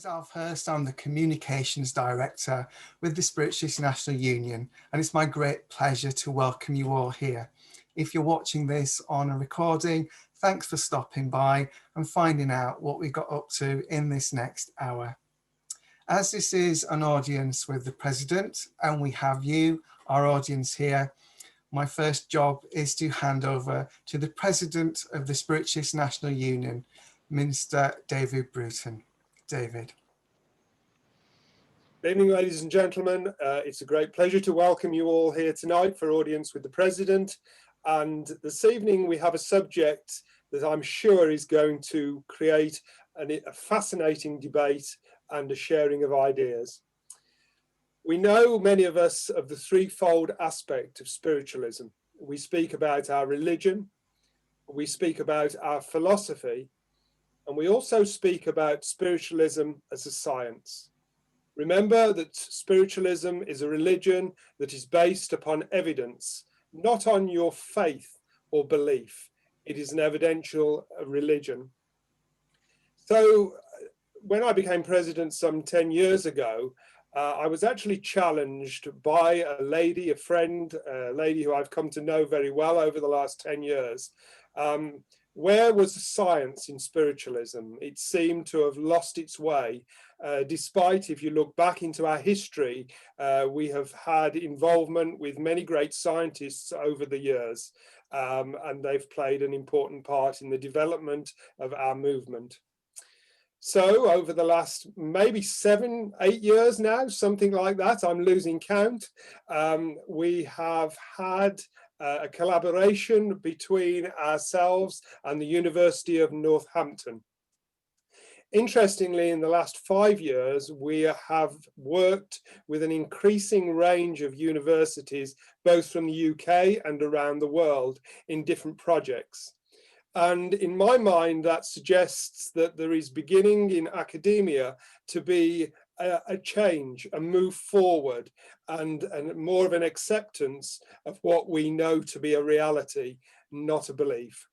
Alfhurst. I'm the Communications Director with the Spiritualist National Union, and it's my great pleasure to welcome you all here. If you're watching this on a recording, thanks for stopping by and finding out what we got up to in this next hour. As this is an audience with the President, and we have you, our audience here, my first job is to hand over to the President of the Spiritualist National Union, Mr. David Bruton. David. Good evening, ladies and gentlemen. It's a great pleasure to welcome you all here tonight for Audience with the President. And this evening we have a subject that I'm sure is going to create a fascinating debate and a sharing of ideas. We know, many of us, of the threefold aspect of spiritualism. We speak about our religion, we speak about our philosophy, and we also speak about spiritualism as a science. Remember that spiritualism is a religion that is based upon evidence, not on your faith or belief. It is an evidential religion. So when I became president some 10 years ago, I was actually challenged by a lady, a friend, a lady who I've come to know very well over the last 10 years. Where was the science in spiritualism? It seemed to have lost its way, despite, if you look back into our history, we have had involvement with many great scientists over the years, and they've played an important part in the development of our movement. So over the last maybe 7, 8 years now, something like that, I'm losing count, we have had a collaboration between ourselves and the University of Northampton. Interestingly, in the last 5 years, we have worked with an increasing range of universities, both from the UK and around the world, in different projects. And in my mind, that suggests that there is beginning in academia to be a change, a move forward, and more of an acceptance of what we know to be a reality, not a belief.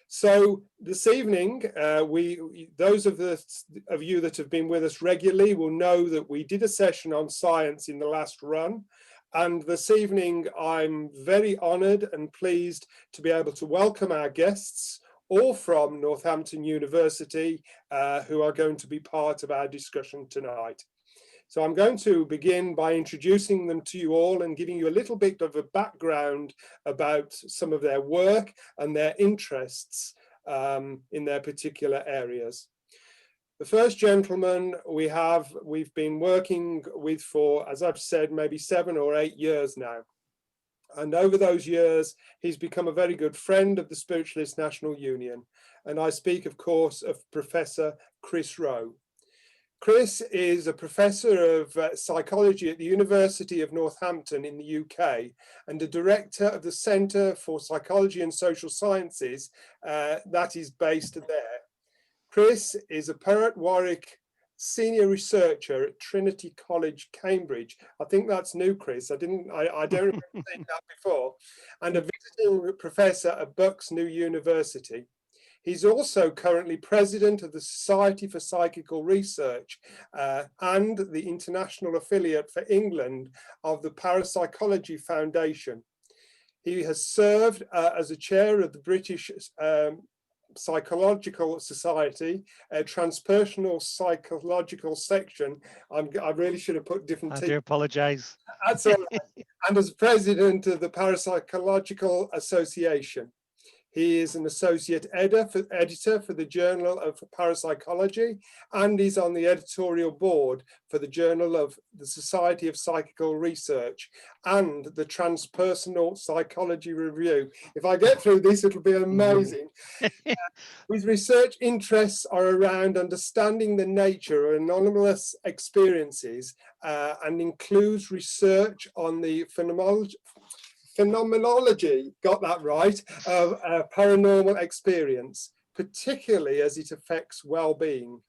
So this evening, those of you that have been with us regularly will know that we did a session on science in the last run. And this evening, I'm very honoured and pleased to be able to welcome our guests, all from Northampton University, who are going to be part of our discussion tonight. So I'm going to begin by introducing them to you all and giving you a little bit of a background about some of their work and their interests in their particular areas. The first gentleman we've been working with for, as I've said, maybe 7 or 8 years now. And over those years, he's become a very good friend of the Spiritualist National Union. And I speak, of course, of Professor Chris Rowe. Chris is a professor of psychology at the University of Northampton in the UK and a director of the Centre for Psychology and Social Sciences that is based there. Chris is a Perrott Warwick senior researcher at Trinity College, Cambridge. I think that's new, Chris. I don't remember saying that before. And a visiting professor at Bucks New University. He's also currently president of the Society for Psychical Research and the international affiliate for England of the Parapsychology Foundation. He has served as a chair of the British Psychological Society, a transpersonal psychological section. I really should have put different. I do apologise. That's all right. And as president of the Parapsychological Association. He is an associate editor for the Journal of Parapsychology and is on the editorial board for the Journal of the Society of Psychical Research and the Transpersonal Psychology Review. If I get through this, it'll be amazing. His research interests are around understanding the nature of anomalous experiences and includes research on the phenomenology, got that right, of paranormal experience, particularly as it affects well-being,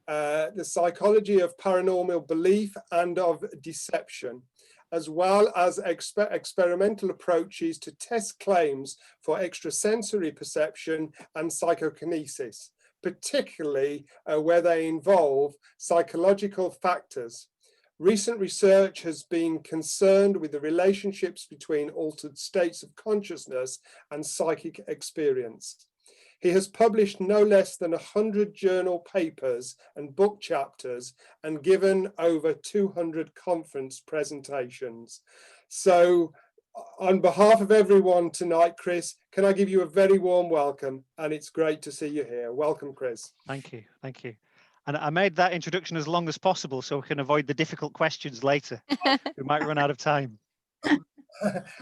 the psychology of paranormal belief and of deception, as well as experimental approaches to test claims for extrasensory perception and psychokinesis, particularly where they involve psychological factors. Recent research has been concerned with the relationships between altered states of consciousness and psychic experience. He has published no less than 100 journal papers and book chapters and given over 200 conference presentations. So on behalf of everyone tonight, Chris, can I give you a very warm welcome, and it's great to see you here. Welcome, Chris. Thank you. Thank you. And I made that introduction as long as possible so we can avoid the difficult questions later. We might run out of time.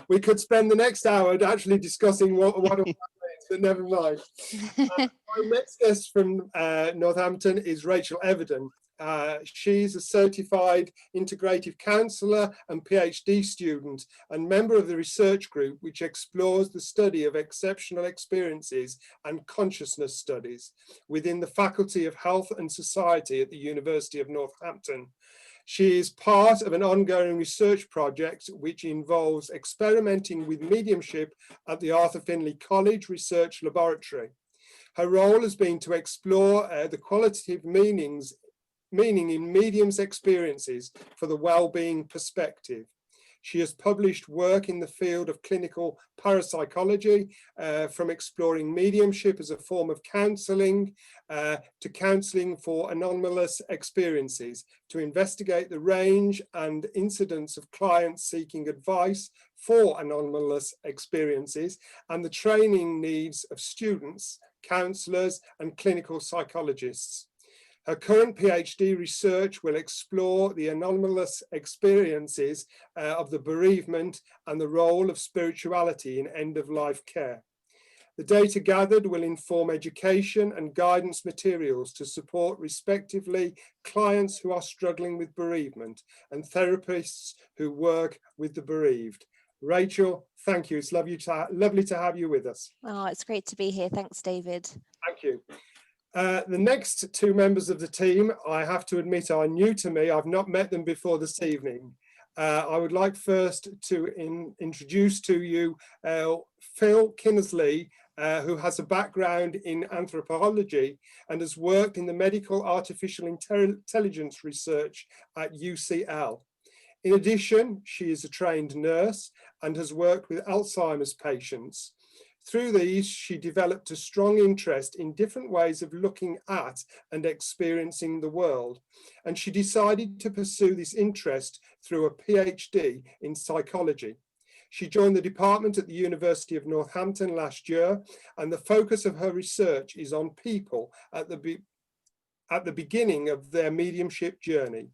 We could spend the next hour actually discussing what all that means, but never mind. Our next guest from Northampton is Rachel Everton. She's a certified integrative counsellor and PhD student and member of the research group which explores the study of exceptional experiences and consciousness studies within the Faculty of Health and Society at the University of Northampton. She is part of an ongoing research project which involves experimenting with mediumship at the Arthur Finley College Research Laboratory. Her role has been to explore the qualitative meaning in mediums' experiences for the well-being perspective. She has published work in the field of clinical parapsychology, from exploring mediumship as a form of counselling to counselling for anomalous experiences, to investigate the range and incidence of clients seeking advice for anomalous experiences and the training needs of students, counsellors and clinical psychologists. Her current PhD research will explore the anomalous experiences of the bereavement and the role of spirituality in end-of-life care. The data gathered will inform education and guidance materials to support respectively clients who are struggling with bereavement and therapists who work with the bereaved. Rachel, thank you. It's lovely to have you with us. Oh, it's great to be here. Thanks, David. Thank you. The next two members of the team, I have to admit, are new to me. I've not met them before this evening. I would like first to introduce to you Phil Kinsley, who has a background in anthropology and has worked in the medical artificial intelligence research at UCL. In addition, she is a trained nurse and has worked with Alzheimer's patients. Through these, she developed a strong interest in different ways of looking at and experiencing the world. And she decided to pursue this interest through a PhD in psychology. She joined the department at the University of Northampton last year, and the focus of her research is on people at the beginning of their mediumship journey.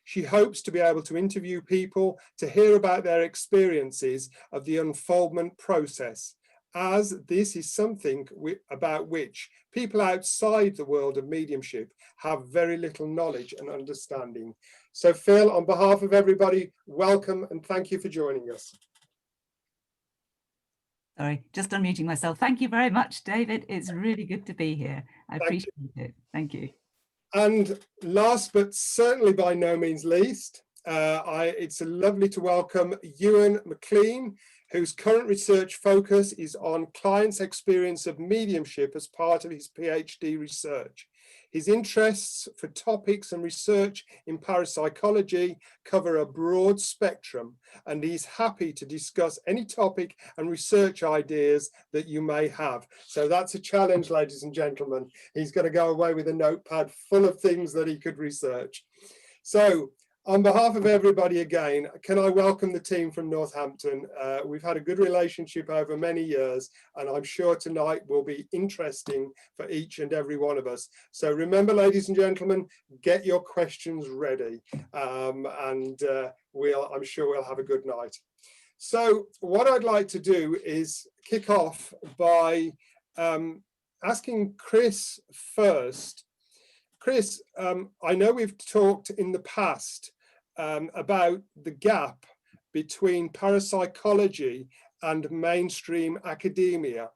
She hopes to be able to interview people to hear about their experiences of the unfoldment process, as this is something about which people outside the world of mediumship have very little knowledge and understanding. So Phil, on behalf of everybody, welcome and thank you for joining us. Sorry, just unmuting myself. Thank you very much, David. It's really good to be here. I appreciate it. Thank you. And last but certainly by no means least, it's lovely to welcome Ewan Mclean, whose current research focus is on clients' experience of mediumship as part of his PhD research. His interests for topics and research in parapsychology cover a broad spectrum, and he's happy to discuss any topic and research ideas that you may have. So that's a challenge, ladies and gentlemen. He's going to go away with a notepad full of things that he could research. So, on behalf of everybody again, can I welcome the team from Northampton? We've had a good relationship over many years, and I'm sure tonight will be interesting for each and every one of us. So remember, ladies and gentlemen, get your questions ready, and I'm sure we'll have a good night. So what I'd like to do is kick off by asking Chris first. Chris, I know we've talked in the past about the gap between parapsychology and mainstream academia.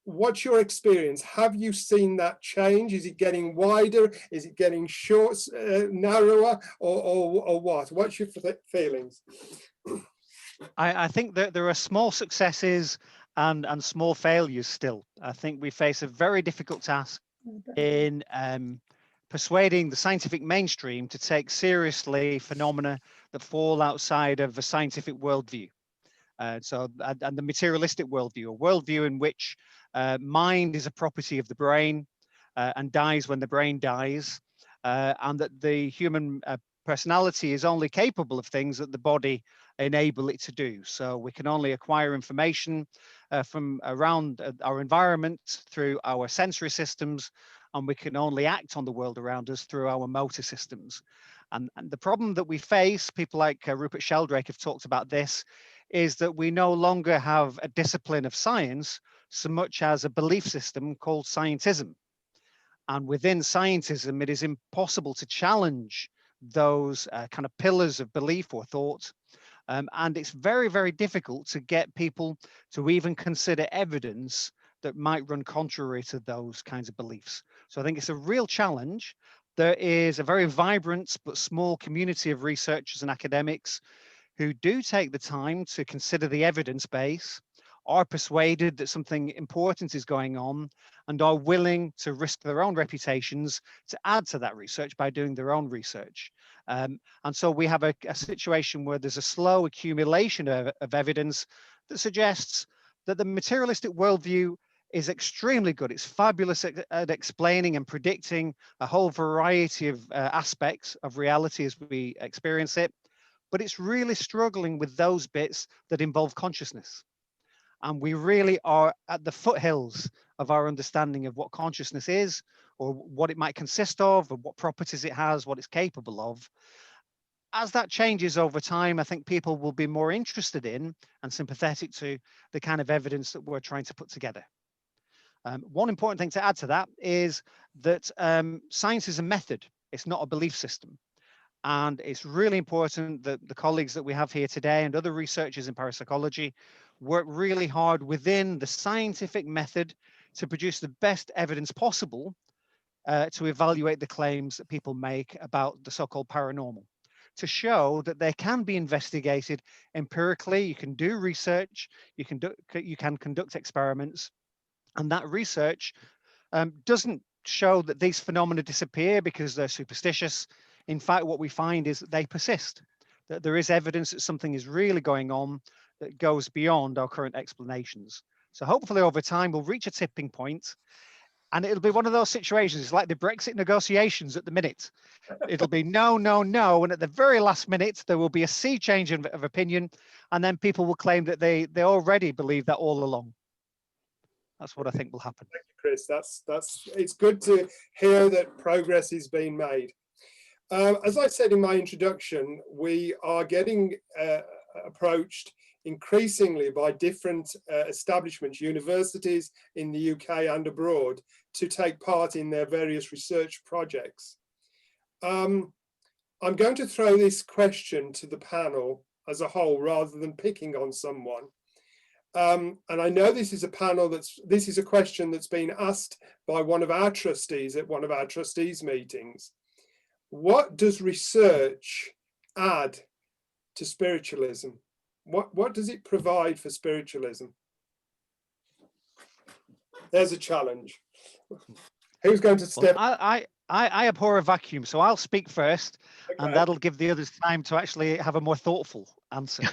What's your experience? Have you seen that change? Is it getting wider? Is it getting narrower, or what? What's your feelings? I think that there are small successes and small failures still. I think we face a very difficult task in persuading the scientific mainstream to take seriously phenomena that fall outside of a scientific worldview. And the materialistic worldview, a worldview in which mind is a property of the brain and dies when the brain dies, and that the human personality is only capable of things that the body enable it to do. So we can only acquire information from around our environment through our sensory systems, and we can only act on the world around us through our motor systems. And the problem that we face, people like Rupert Sheldrake have talked about this, is that we no longer have a discipline of science so much as a belief system called scientism. And within scientism, it is impossible to challenge those kind of pillars of belief or thought. And it's very, very difficult to get people to even consider evidence that might run contrary to those kinds of beliefs. So I think it's a real challenge. There is a very vibrant but small community of researchers and academics who do take the time to consider the evidence base, are persuaded that something important is going on, and are willing to risk their own reputations to add to that research by doing their own research. And so we have a situation where there's a slow accumulation of evidence that suggests that the materialistic worldview is extremely good. It's fabulous at explaining and predicting a whole variety of aspects of reality as we experience it, but it's really struggling with those bits that involve consciousness. And we really are at the foothills of our understanding of what consciousness is, or what it might consist of, or what properties it has, what it's capable of. As that changes over time, I think people will be more interested in and sympathetic to the kind of evidence that we're trying to put together. One important thing to add to that is that science is a method. It's not a belief system. And it's really important that the colleagues that we have here today and other researchers in parapsychology work really hard within the scientific method to produce the best evidence possible to evaluate the claims that people make about the so-called paranormal, to show that they can be investigated empirically. You can do research, you can conduct experiments, and that research doesn't show that these phenomena disappear because they're superstitious. In fact, what we find is that they persist, that there is evidence that something is really going on that goes beyond our current explanations. So hopefully over time, we'll reach a tipping point, and it'll be one of those situations. It's like the Brexit negotiations at the minute. It'll be no, no, no. And at the very last minute, there will be a sea change of opinion. And then people will claim that they already believe that all along. That's what I think will happen. Thank you, Chris. It's good to hear that progress is being made. As I said in my introduction, we are getting approached increasingly by different establishments, universities in the UK and abroad, to take part in their various research projects. I'm going to throw this question to the panel as a whole rather than picking on someone. And I know this is a question that's been asked by one of our trustees at one of our trustees meetings. What does research add to spiritualism? What does it provide for spiritualism? There's a challenge. Who's going to step? Well, I abhor a vacuum, so I'll speak first, Okay. and that'll give the others time to actually have a more thoughtful answer.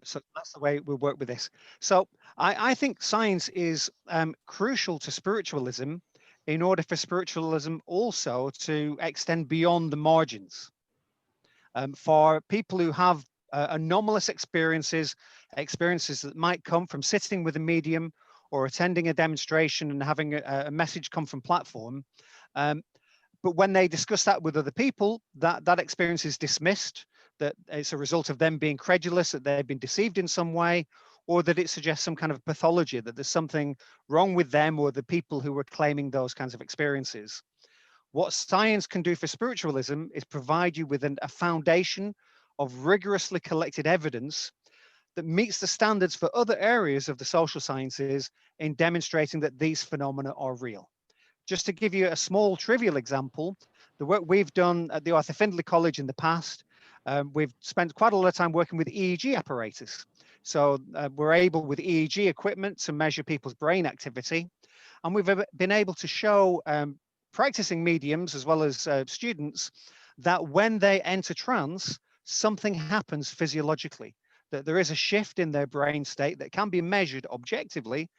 So that's the way we work with this. So I think science is crucial to spiritualism in order for spiritualism also to extend beyond the margins. For people who have anomalous experiences that might come from sitting with a medium or attending a demonstration and having a message come from platform. But when they discuss that with other people, that experience is dismissed, that it's a result of them being credulous, that they've been deceived in some way, or that it suggests some kind of pathology, that there's something wrong with them or the people who were claiming those kinds of experiences. What science can do for spiritualism is provide you with a foundation of rigorously collected evidence that meets the standards for other areas of the social sciences in demonstrating that these phenomena are real. Just to give you a small trivial example, the work we've done at the Finley College in the past we've spent quite a lot of time working with EEG apparatus. So we're able with EEG equipment to measure people's brain activity. And we've been able to show practicing mediums as well as students that when they enter trance, something happens physiologically, that there is a shift in their brain state that can be measured objectively.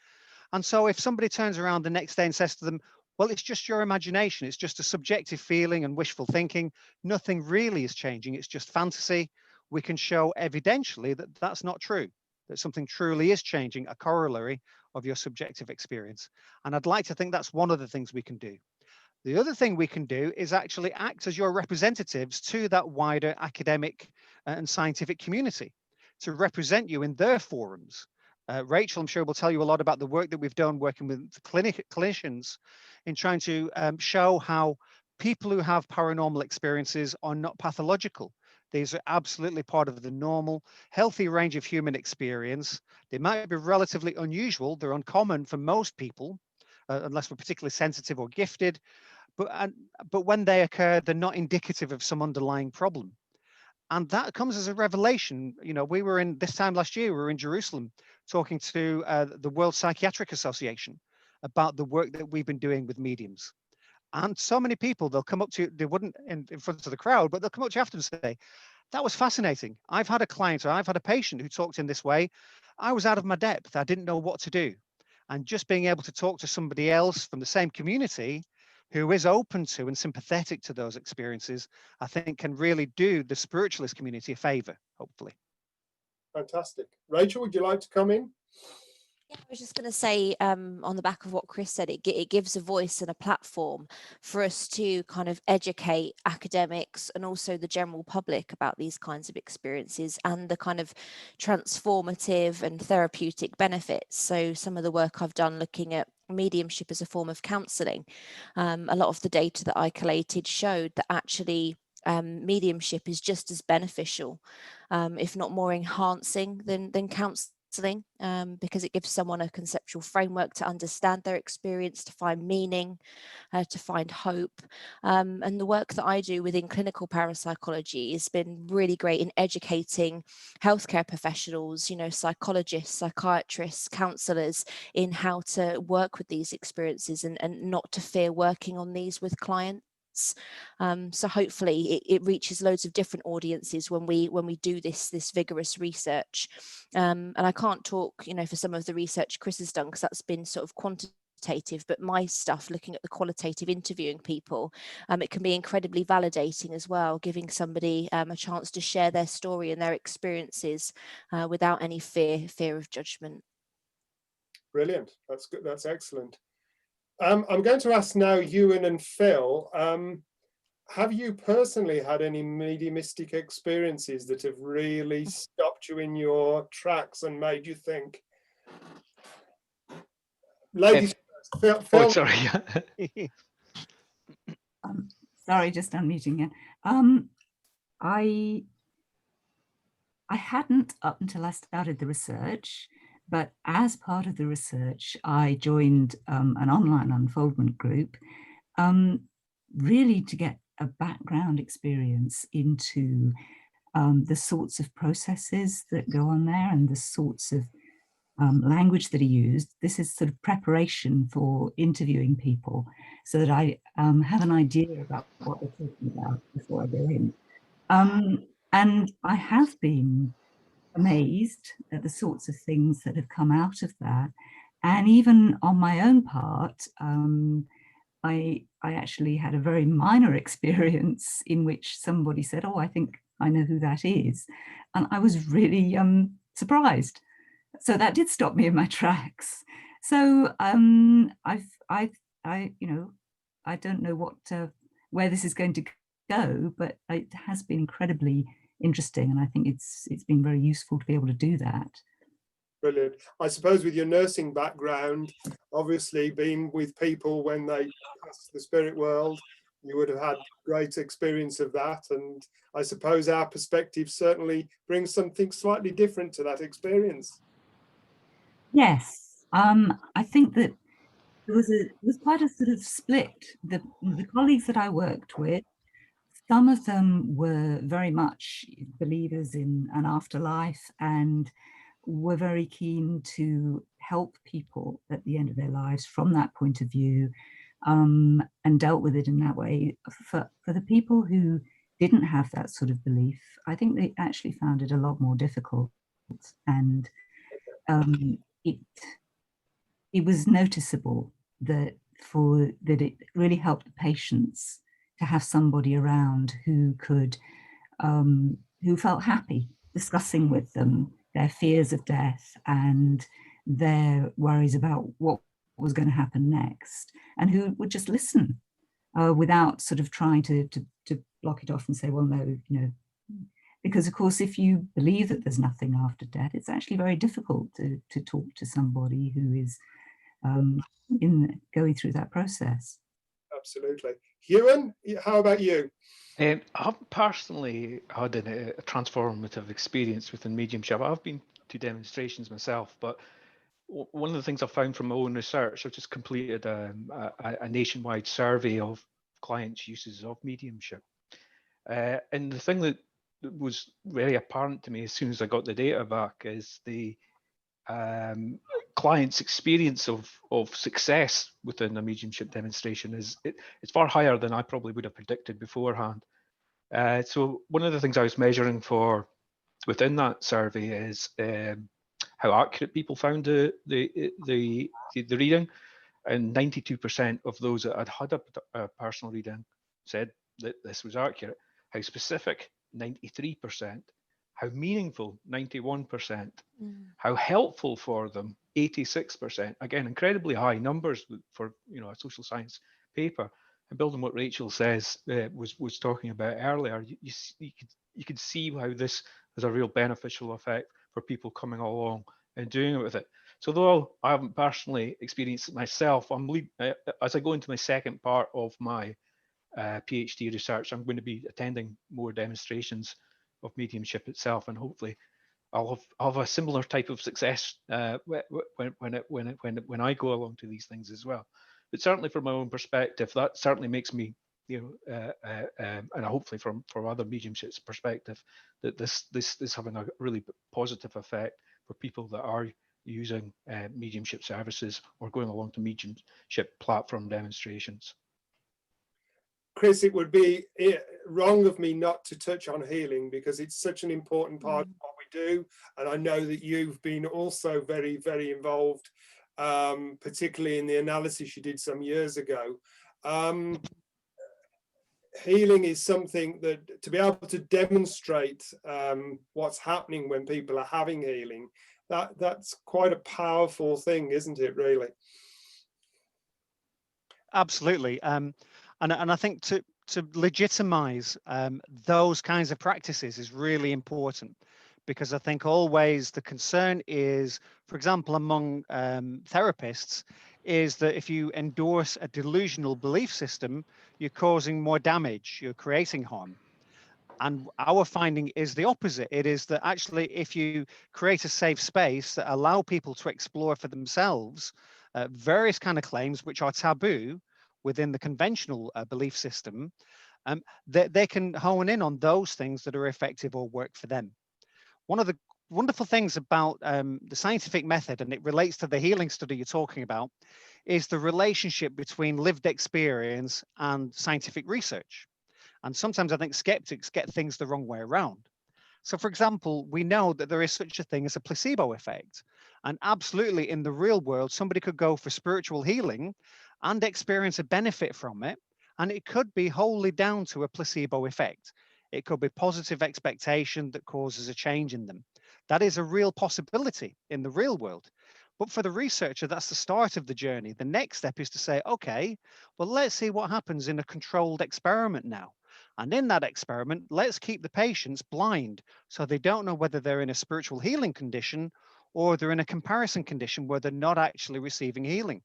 And so if somebody turns around the next day and says to them, well, it's just your imagination, it's just a subjective feeling and wishful thinking, nothing really is changing, it's just fantasy, we can show evidentially that that's not true, that something truly is changing, a corollary of your subjective experience. And I'd like to think that's one of the things we can do. The other thing we can do is actually act as your representatives to that wider academic and scientific community to represent you in their forums. Rachel, I'm sure, will tell you a lot about the work that we've done working with clinicians in trying to show how people who have paranormal experiences are not pathological. These are absolutely part of the normal, healthy range of human experience. They might be relatively unusual. They're uncommon for most people, unless we're particularly sensitive or gifted. But when they occur, they're not indicative of some underlying problem. And that comes as a revelation. You know, we were in this time last year, we were in Jerusalem talking to the World Psychiatric Association about the work that we've been doing with mediums. And so many people, they'll come up to you, they wouldn't in front of the crowd, but they'll come up to you after and say, that was fascinating. I've had a client or I've had a patient who talked in this way. I was out of my depth. I didn't know what to do. And just being able to talk to somebody else from the same community who is open to and sympathetic to those experiences, I think can really do the spiritualist community a favor, hopefully. Fantastic. Rachel, would you like to come in? Yeah, I was just going to say, on the back of what Chris said, it gives a voice and a platform for us to kind of educate academics and also the general public about these kinds of experiences and the kind of transformative and therapeutic benefits. So some of the work I've done looking at mediumship as a form of counselling, a lot of the data that I collated showed that actually mediumship is just as beneficial, if not more enhancing than counselling. Because it gives someone a conceptual framework to understand their experience, to find meaning, to find hope. And the work that I do within clinical parapsychology has been really great in educating healthcare professionals, you know, psychologists, psychiatrists, counsellors, in how to work with these experiences and not to fear working on these with clients. So hopefully it reaches loads of different audiences when we do this vigorous research. And I can't talk, you know, for some of the research Chris has done, because that's been sort of quantitative, but my stuff, looking at the qualitative, interviewing people, it can be incredibly validating as well, giving somebody a chance to share their story and their experiences without any fear of judgment. Brilliant. That's good. That's excellent. I'm going to ask now Ewan and Phil, have you personally had any mediumistic experiences that have really stopped you in your tracks and made you think? Ladies first. Phil. Oh, sorry. Sorry, just unmuting again. I hadn't up until I started the research, but as part of the research, I joined an online unfoldment group, really to get a background experience into the sorts of processes that go on there and the sorts of language that are used. This is sort of preparation for interviewing people so that I have an idea about what they're talking about before I go in. And I have been amazed at the sorts of things that have come out of that. And even on my own part, I actually had a very minor experience in which somebody said, oh, I think I know who that is. And I was really surprised. So that did stop me in my tracks. So I don't know where this is going to go, but it has been incredibly interesting, and I think it's been very useful to be able to do that. Brilliant. I suppose with your nursing background, obviously being with people when they pass the spirit world, you would have had great experience of that, and I suppose our perspective certainly brings something slightly different to that experience. Yes, I think that there was quite a sort of split. The colleagues that I worked with, some of them were very much believers in an afterlife and were very keen to help people at the end of their lives from that point of view, and dealt with it in that way. For the people who didn't have that sort of belief, I think they actually found it a lot more difficult, and it was noticeable that it really helped the patients to have somebody around who could who felt happy discussing with them their fears of death and their worries about what was going to happen next, and who would just listen without sort of trying to block it off and say, well, no, you know, because of course, if you believe that there's nothing after death, it's actually very difficult to talk to somebody who is going through that process. Absolutely. Ewan, how about you? I haven't personally had a transformative experience within mediumship. I've been to demonstrations myself, but one of the things I found from my own research, I've just completed a nationwide survey of clients' uses of mediumship. And the thing that was very apparent to me as soon as I got the data back is the client's experience of success within a mediumship demonstration it's far higher than I probably would have predicted beforehand. So one of the things I was measuring for within that survey is how accurate people found the reading, and 92% of those that had a personal reading said that this was accurate. How specific? 93%. How meaningful? 91%. How helpful for them? 86%. Again, incredibly high numbers for a social science paper. And building what Rachel says was talking about earlier, you could see how this has a real beneficial effect for people coming along and doing it with it. So though I haven't personally experienced it myself, as I go into my second part of my PhD research, I'm going to be attending more demonstrations of mediumship itself, and hopefully I'll have a similar type of success when I go along to these things as well. But certainly from my own perspective, that certainly makes me, and hopefully from other mediumships perspective, that this is having a really positive effect for people that are using mediumship services or going along to mediumship platform demonstrations. Chris, it would be wrong of me not to touch on healing, because it's such an important part of what we do. And I know that you've been also very, very involved, particularly in the analysis you did some years ago. Healing is something that, to be able to demonstrate what's happening when people are having healing, that's quite a powerful thing, isn't it, really? Absolutely. And I think to legitimize those kinds of practices is really important, because I think always the concern is, for example, among therapists, is that if you endorse a delusional belief system, you're causing more damage, you're creating harm. And our finding is the opposite. It is that actually, if you create a safe space that allow people to explore for themselves various kind of claims which are taboo within the conventional belief system, they can hone in on those things that are effective or work for them. One of the wonderful things about the scientific method, and it relates to the healing study you're talking about, is the relationship between lived experience and scientific research. And sometimes I think skeptics get things the wrong way around. So, for example, we know that there is such a thing as a placebo effect. And absolutely, in the real world, somebody could go for spiritual healing and experience a benefit from it. And it could be wholly down to a placebo effect. It could be positive expectation that causes a change in them. That is a real possibility in the real world. But for the researcher, that's the start of the journey. The next step is to say, okay, well, let's see what happens in a controlled experiment now. And in that experiment, let's keep the patients blind so they don't know whether they're in a spiritual healing condition or they're in a comparison condition where they're not actually receiving healing.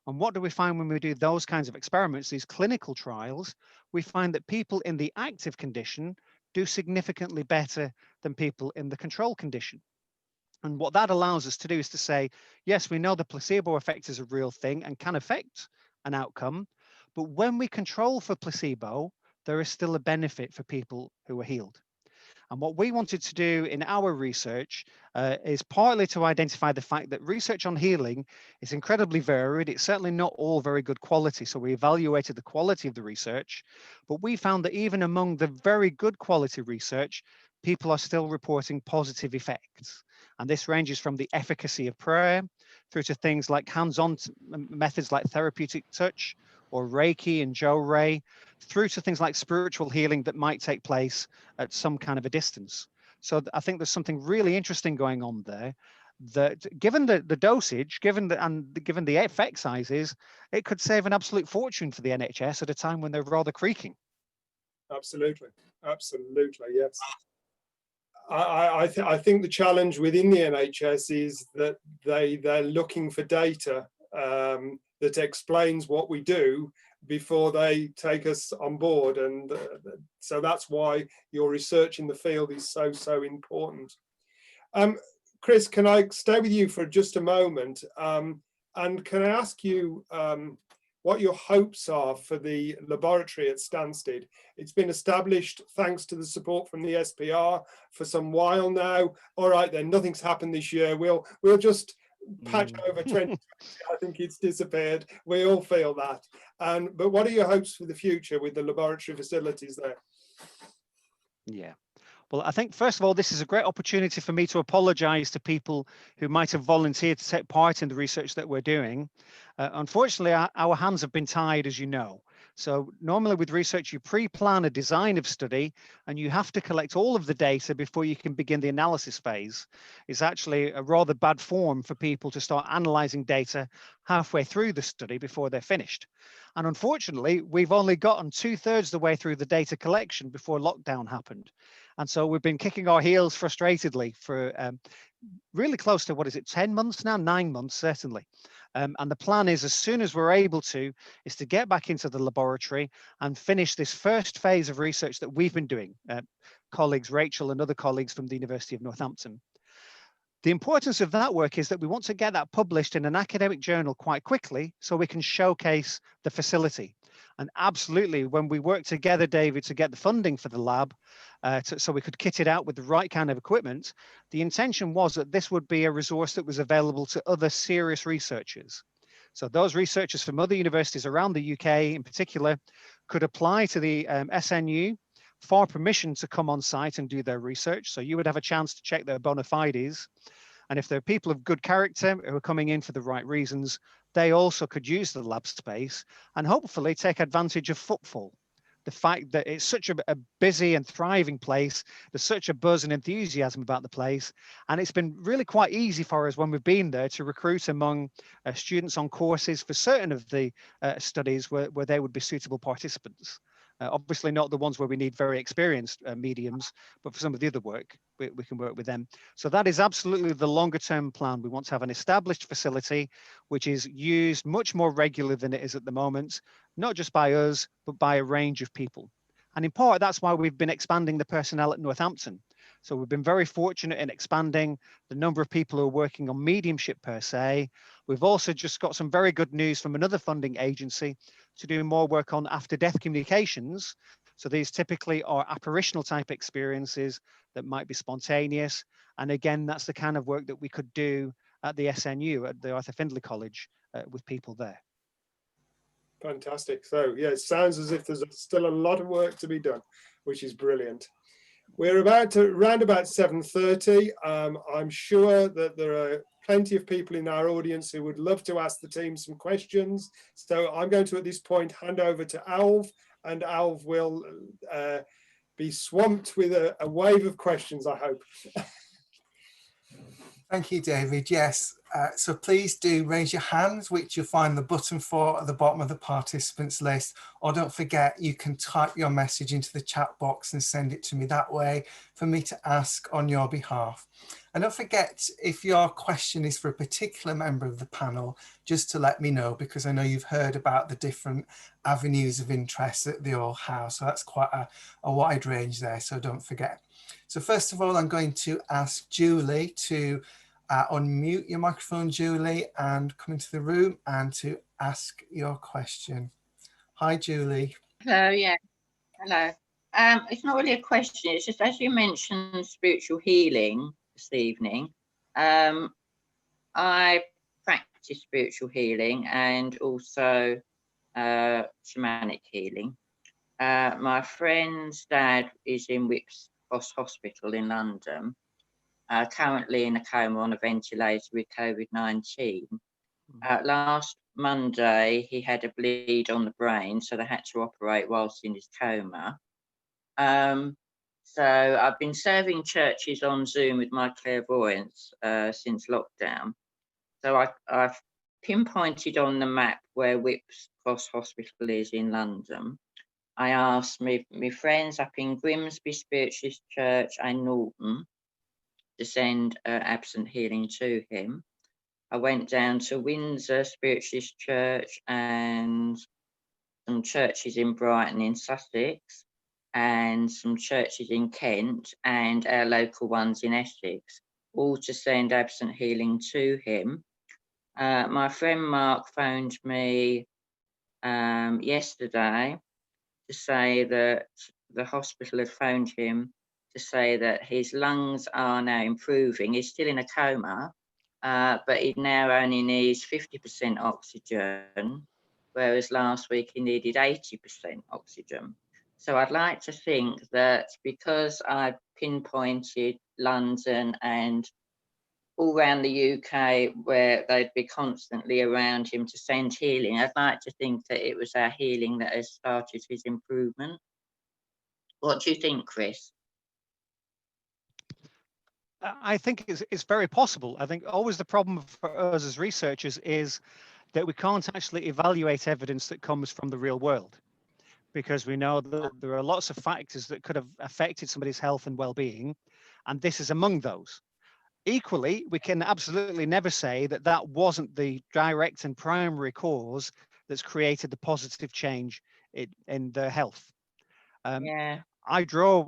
And what do we find when we do those kinds of experiments, these clinical trials? We find that people in the active condition do significantly better than people in the control condition. And what that allows us to do is to say, yes, we know the placebo effect is a real thing and can affect an outcome. But when we control for placebo, there is still a benefit for people who are healed. And what we wanted to do in our research is partly to identify the fact that research on healing is incredibly varied. It's certainly not all very good quality. So we evaluated the quality of the research, but we found that even among the very good quality research, people are still reporting positive effects. And this ranges from the efficacy of prayer through to things like hands-on methods like therapeutic touch or Reiki and Joe Ray, through to things like spiritual healing that might take place at some kind of a distance. So I think there's something really interesting going on there, that given the dosage, given the effect sizes, it could save an absolute fortune for the NHS at a time when they're rather creaking. Absolutely, yes. I think the challenge within the NHS is that they're looking for data that explains what we do before they take us on board, and so that's why your research in the field is so important. Chris, can I stay with you for just a moment, and can I ask you what your hopes are for the laboratory at Stansted? It's been established thanks to the support from the SPR for some while now. All right, then, nothing's happened this year. We'll just patch over 2020. I think it's disappeared. We all feel that. But what are your hopes for the future with the laboratory facilities there? Yeah. Well, I think, first of all, this is a great opportunity for me to apologise to people who might have volunteered to take part in the research that we're doing. Unfortunately, our hands have been tied, as you know. So normally with research, you pre-plan a design of study and you have to collect all of the data before you can begin the analysis phase. It's actually a rather bad form for people to start analysing data halfway through the study before they're finished. And unfortunately, we've only gotten 2/3 the way through the data collection before lockdown happened. And so we've been kicking our heels frustratedly for really close to, 10 months now? 9 months, certainly. And the plan is, as soon as we're able to, is to get back into the laboratory and finish this first phase of research that we've been doing, colleagues, Rachel and other colleagues from the University of Northampton. The importance of that work is that we want to get that published in an academic journal quite quickly so we can showcase the facility. And absolutely, when we worked together, David, to get the funding for the lab, so we could kit it out with the right kind of equipment, the intention was that this would be a resource that was available to other serious researchers. So those researchers from other universities around the UK in particular could apply to the SNU for permission to come on site and do their research. So you would have a chance to check their bona fides. And if they're people of good character who are coming in for the right reasons, they also could use the lab space and hopefully take advantage of footfall. The fact that it's such a busy and thriving place, there's such a buzz and enthusiasm about the place. And it's been really quite easy for us when we've been there to recruit among students on courses for certain of the studies where they would be suitable participants. Obviously not the ones where we need very experienced mediums, but for some of the other work, we can work with them. So that is absolutely the longer term plan. We want to have an established facility, which is used much more regularly than it is at the moment, not just by us, but by a range of people. And in part, that's why we've been expanding the personnel at Northampton. So we've been very fortunate in expanding the number of people who are working on mediumship per se. We've also just got some very good news from another funding agency to do more work on after-death communications. So these typically are apparitional type experiences that might be spontaneous. And again, that's the kind of work that we could do at the SNU, at the Arthur Findlay College, with people there. Fantastic. So yeah, it sounds as if there's still a lot of work to be done, which is brilliant. We're about to round about 7:30. I'm sure that there are plenty of people in our audience who would love to ask the team some questions. So I'm going to, at this point, hand over to Alv, and Alv will be swamped with a wave of questions, I hope. Thank you, David. Yes, so please do raise your hands, which you'll find the button for at the bottom of the participants list. Or don't forget, you can type your message into the chat box and send it to me that way for me to ask on your behalf. And don't forget, if your question is for a particular member of the panel, just to let me know, because I know you've heard about the different avenues of interest that they all have. So that's quite a wide range there, so don't forget. So first of all, I'm going to ask Julie to unmute your microphone, Julie, and come into the room and to ask your question. Hi, Julie. Hello, yeah. Hello. It's not really a question. It's just, as you mentioned spiritual healing this evening, I practice spiritual healing and also shamanic healing. My friend's dad is in Whipps Cross Hospital in London, currently in a coma on a ventilator with COVID-19. Last Monday, he had a bleed on the brain, so they had to operate whilst in his coma. So I've been serving churches on Zoom with my clairvoyance since lockdown. So I've pinpointed on the map where Whipps Cross Hospital is in London. I asked my friends up in Grimsby Spiritualist Church and Norton to send absent healing to him. I went down to Windsor Spiritualist Church and some churches in Brighton in Sussex and some churches in Kent and our local ones in Essex, all to send absent healing to him. My friend Mark phoned me yesterday to say that the hospital had phoned him to say that his lungs are now improving. He's still in a coma, but he now only needs 50% oxygen, whereas last week he needed 80% oxygen. So I'd like to think that because I pinpointed London and all around the UK where they'd be constantly around him to send healing, I'd like to think that it was our healing that has started his improvement. What do you think, Chris? I think it's very possible. I think always the problem for us as researchers is that we can't actually evaluate evidence that comes from the real world, because we know that there are lots of factors that could have affected somebody's health and well-being, and this is among those. Equally, we can absolutely never say that that wasn't the direct and primary cause that's created the positive change in their health. Yeah. I draw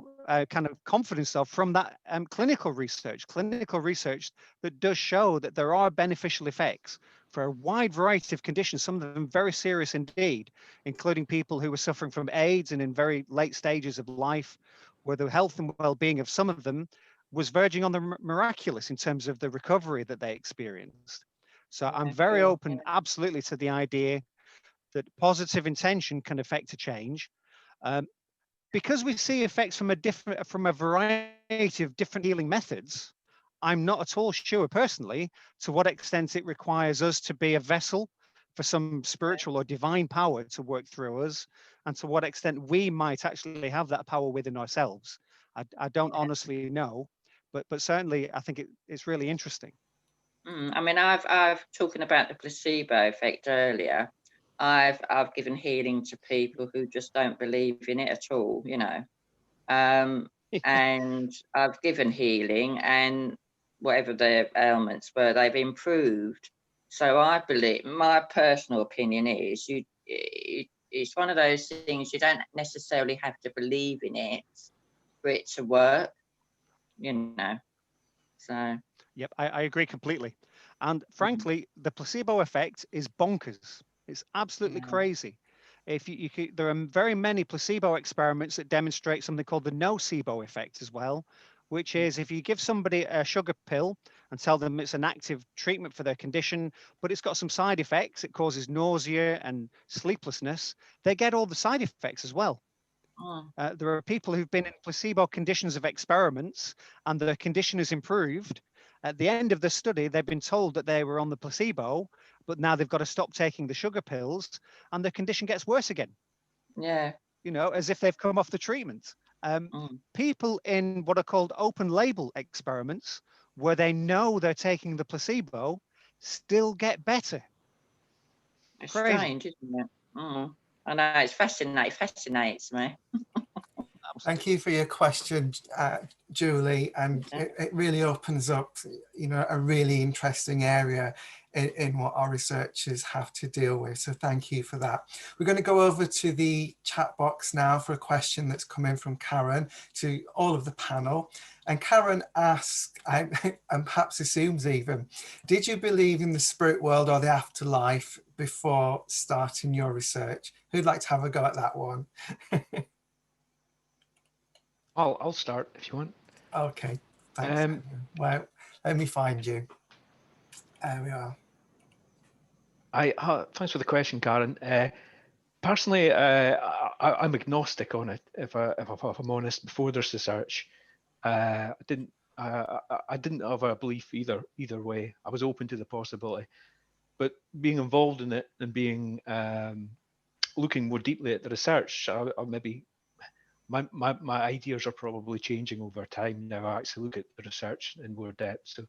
kind of confidence though from that clinical research that does show that there are beneficial effects for a wide variety of conditions, some of them very serious indeed, including people who were suffering from AIDS and in very late stages of life, where the health and well-being of some of them was verging on the miraculous in terms of the recovery that they experienced. So I'm very open absolutely to the idea that positive intention can affect a change. Because we see effects from a variety of different healing methods, I'm not at all sure personally to what extent it requires us to be a vessel for some spiritual or divine power to work through us, and to what extent we might actually have that power within ourselves. I don't honestly know, but certainly I think it's really interesting. I mean, I've talking about the placebo effect earlier. I've given healing to people who just don't believe in it at all, you know. And I've given healing, and whatever their ailments were, they've improved. So I believe, my personal opinion is, it's one of those things you don't necessarily have to believe in it for it to work, you know. So. Yep, I agree completely. And frankly, the placebo effect is bonkers. It's absolutely crazy. If you there are very many placebo experiments that demonstrate something called the nocebo effect as well, which is if you give somebody a sugar pill and tell them it's an active treatment for their condition, but it's got some side effects, it causes nausea and sleeplessness, they get all the side effects as well. There are people who've been in placebo conditions of experiments and their condition has improved. At the end of the study, they've been told that they were on the placebo, but now they've got to stop taking the sugar pills and their condition gets worse again. Yeah. You know, as if they've come off the treatment. People in what are called open label experiments, where they know they're taking the placebo, still get better. It's Crazy. strange, isn't it? I know, it's fascinates me. Thank you for your question, Julie, and it really opens up, you know, a really interesting area in what our researchers have to deal with. So thank you for that. We're going to go over to the chat box now for a question that's come in from Karen to all of the panel. And Karen asks, and perhaps assumes even, did you believe in the spirit world or the afterlife before starting your research? Who'd like to have a go at that one? I'll start if you want. Okay, thanks. Well, let me find you. There we are. Thanks for the question, Karen. Personally, I'm agnostic on it. If I'm honest, before this research, I didn't have a belief either way. I was open to the possibility, but being involved in it and being looking more deeply at the research, I maybe my ideas are probably changing over time now. I actually look at the research in more depth. So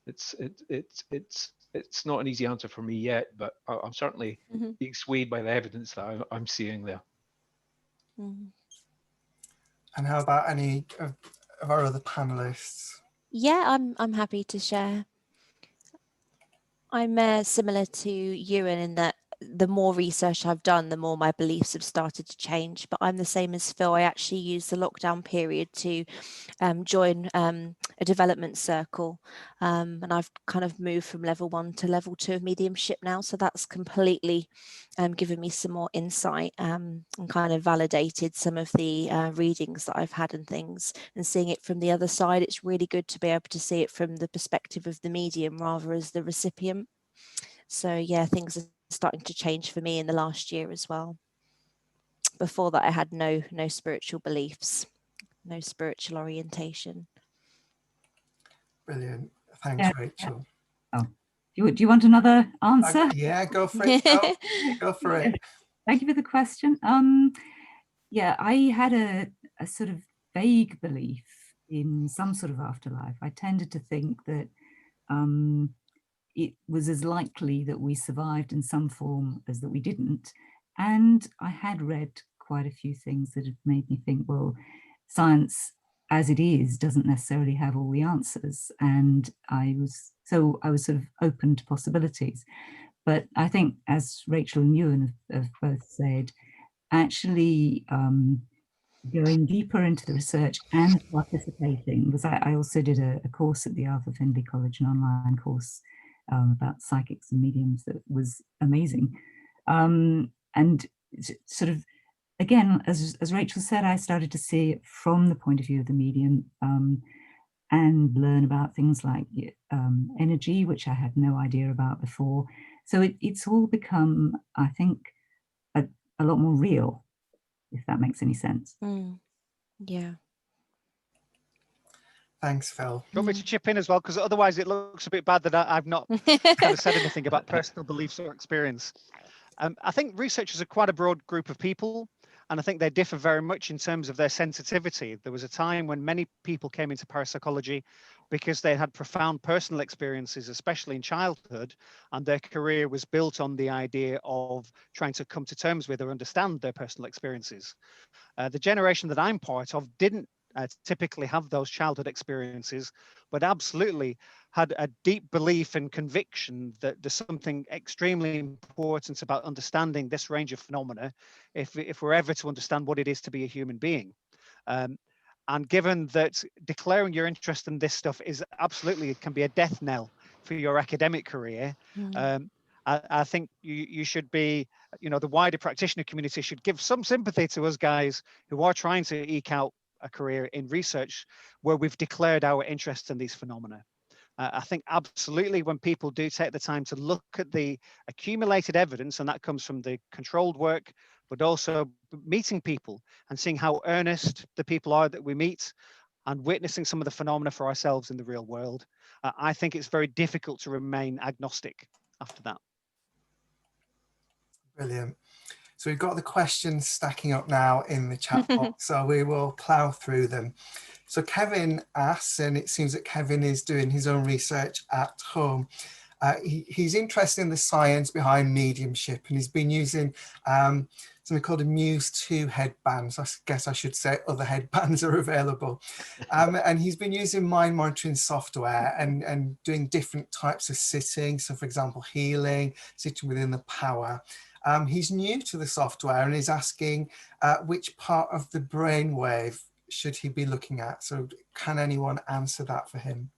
it's not an easy answer for me yet, but I'm certainly being swayed by the evidence that I'm seeing there. Mhm. And how about any of our other panelists? Yeah, I'm happy to share. I'm similar to Ewan in that the more research I've done, the more my beliefs have started to change. But I'm the same as Phil. I actually used the lockdown period to join a development circle, and I've kind of moved from level 1 to level 2 of mediumship now. So that's completely given me some more insight and kind of validated some of the readings that I've had and things, and seeing it from the other side. It's really good to be able to see it from the perspective of the medium rather as the recipient. So yeah, things are starting to change for me in the last year as well. Before that, I had no spiritual beliefs, no spiritual orientation. Brilliant. Thanks, Yeah. Rachel. Oh, do you want another answer? Yeah, go for it. Phil. Go for it. Thank you for the question. Yeah, I had a sort of vague belief in some sort of afterlife. I tended to think that it was as likely that we survived in some form as that we didn't. And I had read quite a few things that had made me think, well, science as it is doesn't necessarily have all the answers. And I was sort of open to possibilities. But I think, as Rachel and Ewan have both said, actually going deeper into the research and participating, because I also did a course at the Arthur Findlay College, an online course about psychics and mediums that was amazing. And sort of, again, as Rachel said, I started to see it from the point of view of the medium and learn about things like energy, which I had no idea about before. So it's all become, I think, a lot more real, if that makes any sense. Yeah. Thanks, Phil. Do you want me to chip in as well? Because otherwise it looks a bit bad that I've not kind of said anything about personal beliefs or experience. I think researchers are quite a broad group of people, and I think they differ very much in terms of their sensitivity. There was a time when many people came into parapsychology because they had profound personal experiences, especially in childhood, and their career was built on the idea of trying to come to terms with or understand their personal experiences. The generation that I'm part of didn't typically have those childhood experiences, but absolutely had a deep belief and conviction that there's something extremely important about understanding this range of phenomena if we're ever to understand what it is to be a human being. And given that declaring your interest in this stuff is absolutely, it can be a death knell for your academic career, I think you should be, the wider practitioner community should give some sympathy to us guys who are trying to eke out a career in research where we've declared our interest in these phenomena. I think absolutely when people do take the time to look at the accumulated evidence, and that comes from the controlled work, but also meeting people and seeing how earnest the people are that we meet and witnessing some of the phenomena for ourselves in the real world, I think it's very difficult to remain agnostic after that. Brilliant. So we've got the questions stacking up now in the chat box, so we will plough through them. So Kevin asks, and it seems that Kevin is doing his own research at home. He's interested in the science behind mediumship, and he's been using something called a Muse 2 headbands. I guess I should say other headbands are available. And he's been using mind monitoring software and doing different types of sitting. So for example, healing, sitting within the power. He's new to the software and is asking which part of the brainwave should he be looking at? So can anyone answer that for him?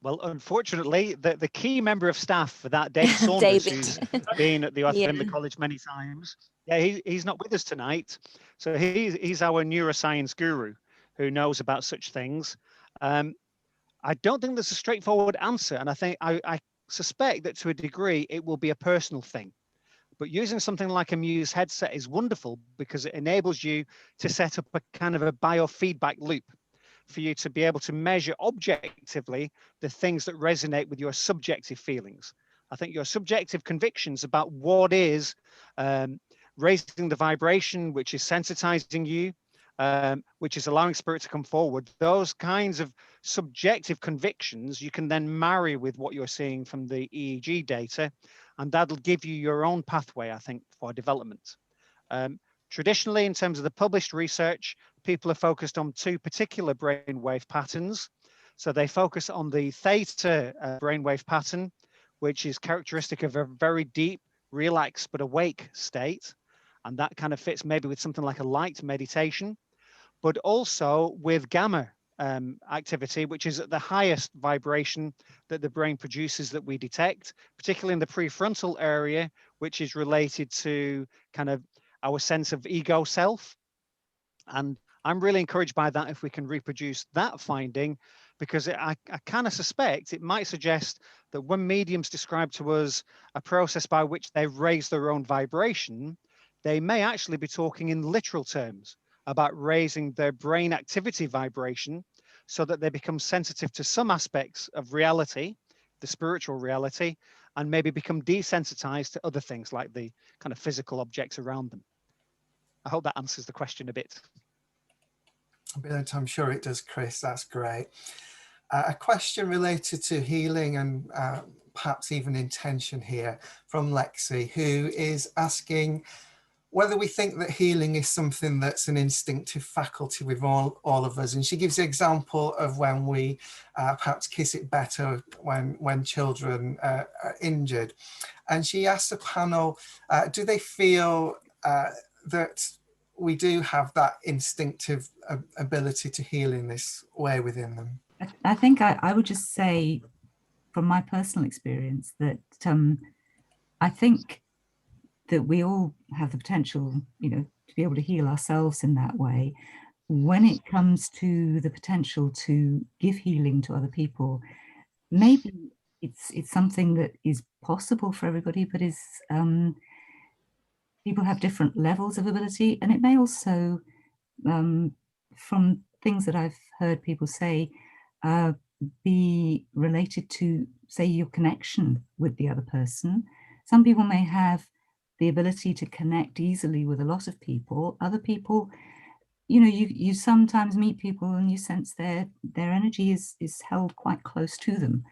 Well, unfortunately, the key member of staff for that, David Saunders, David. who's been at the Yeah. Finley College many times, yeah, he's not with us tonight. So he's our neuroscience guru who knows about such things. I don't think there's a straightforward answer, and I think I suspect that to a degree it will be a personal thing. But using something like a Muse headset is wonderful because it enables you to set up a kind of a biofeedback loop for you to be able to measure objectively the things that resonate with your subjective feelings. I think your subjective convictions about what is raising the vibration, which is sensitizing you, which is allowing spirit to come forward, those kinds of subjective convictions you can then marry with what you're seeing from the EEG data, and that'll give you your own pathway, I think, for development. Traditionally, in terms of the published research, people are focused on two particular brainwave patterns. So they focus on the theta brainwave pattern, which is characteristic of a very deep, relaxed but awake state. And that kind of fits maybe with something like a light meditation, but also with gamma activity, which is at the highest vibration that the brain produces that we detect, particularly in the prefrontal area, which is related to kind of our sense of ego self. And I'm really encouraged by that if we can reproduce that finding, because I kind of suspect it might suggest that when mediums describe to us a process by which they raise their own vibration, they may actually be talking in literal terms about raising their brain activity vibration so that they become sensitive to some aspects of reality, the spiritual reality, and maybe become desensitized to other things like the kind of physical objects around them. I hope that answers the question a bit. Brilliant. I'm sure it does, Chris. That's great. A question related to healing and perhaps even intention here from Lexi, who is asking whether we think that healing is something that's an instinctive faculty with all of us. And she gives the example of when we perhaps kiss it better when children are injured. And she asks the panel, do they feel that we do have that instinctive ability to heal in this way within them? I think I would just say from my personal experience that I think that we all have the potential, to be able to heal ourselves in that way. When it comes to the potential to give healing to other people, maybe it's something that is possible for everybody, but is people have different levels of ability, and it may also, from things that I've heard people say, be related to, say, your connection with the other person. Some people may have the ability to connect easily with a lot of people. Other people, you sometimes meet people and you sense their energy is held quite close to them.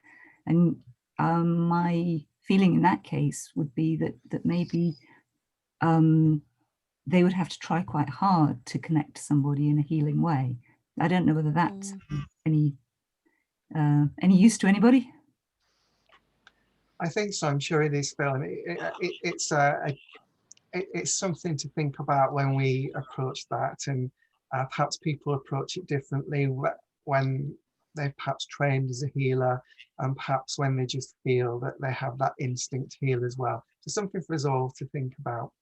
And my feeling in that case would be that maybe they would have to try quite hard to connect to somebody in a healing way. I don't know whether that's any use to anybody. I think so. I'm sure it is, Phil. And it's something to think about when we approach that, and perhaps people approach it differently when they've perhaps trained as a healer, and perhaps when they just feel that they have that instinct to heal as well. So something for us all to think about.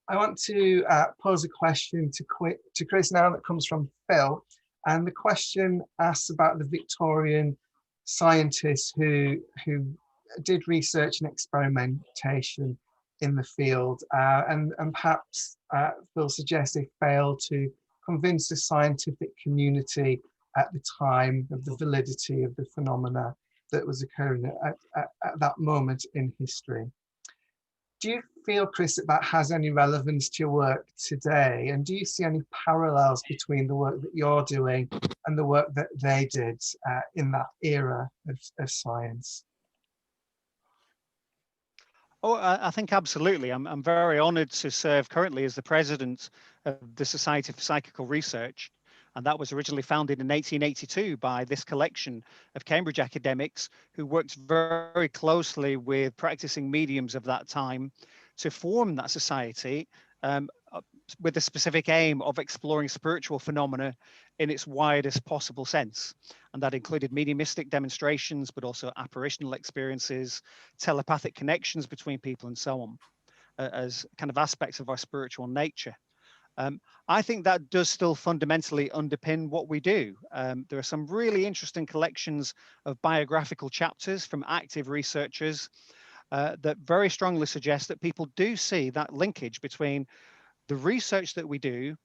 I want to pose a question to Chris now that comes from Phil, and the question asks about the Victorian scientists who did research and experimentation in the field, and perhaps Phil suggests they failed to convince the scientific community at the time of the validity of the phenomena that was occurring at that moment in history. Do you feel, Chris, that has any relevance to your work today? And do you see any parallels between the work that you're doing and the work that they did in that era of science? Oh, I think absolutely. I'm very honoured to serve currently as the president of the Society for Psychical Research. And that was originally founded in 1882 by this collection of Cambridge academics who worked very closely with practicing mediums of that time to form that society, with the specific aim of exploring spiritual phenomena in its widest possible sense. And that included mediumistic demonstrations, but also apparitional experiences, telepathic connections between people, and so on, as kind of aspects of our spiritual nature. I think that does still fundamentally underpin what we do. There are some really interesting collections of biographical chapters from active researchers that very strongly suggest that people do see that linkage between the research that we do